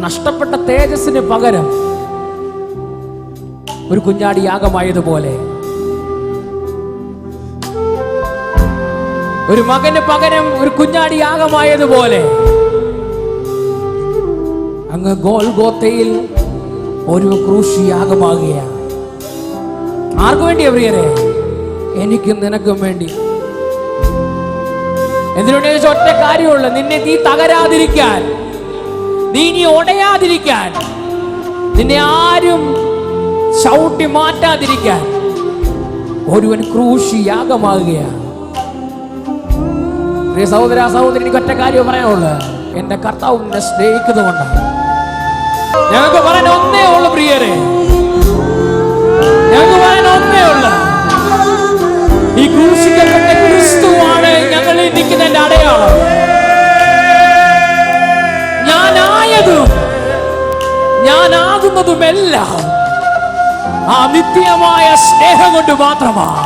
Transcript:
നഷ്ടപ്പെട്ട തേജസ്സിന് പകരം ഒരു കുഞ്ഞാടി യാഗമായതുപോലെ, ഒരു മകന് പകരം ഒരു കുഞ്ഞാടി യാഗമായതുപോലെ അങ്ങ് ഗോൽഗോത്തയിൽ ഒരു ക്രൂശ് യാഗമാകുകയാണ്. ആർക്കു വേണ്ടിയാ പ്രിയരെ? എനിക്കും നിനക്കും വേണ്ടി. എന്തിനുണ്ടെ ഒറ്റ കാര്യമുള്ള, നിന്നെ നീ തകരാതിരിക്കാൻ, നീ ഇനി ഉടയാതിരിക്കാൻ, നിന്നെ ആരും ചവിട്ടി മാറ്റാതിരിക്കാൻ ഒരുവൻ ക്രൂശ് യാഗമാകുകയാണ്. പ്രിയ സഹോദര സഹോദരി, എനിക്ക് ഒറ്റ കാര്യം പറയാനുള്ളൂ, എന്റെ കർത്താവ് നിന്നെ സ്നേഹിക്കുന്നതുകൊണ്ടാണ്. ഞങ്ങൾക്ക് പറയാൻ ഒന്നേ ഉള്ളു പ്രിയരെ, ഞങ്ങൾക്ക് പറയാൻ ഒന്നേ ഉള്ളു, ഈ ക്രൂശിക്കപ്പെട്ട ക്രിസ്തുവാണ് ഞങ്ങളിൽ നിൽക്കുന്നതിന്റെ അടയാളം. ഞാനായതും ഞാനാകുന്നതുമെല്ലാം ആ നിത്യമായ സ്നേഹം കൊണ്ട് മാത്രമാണ്.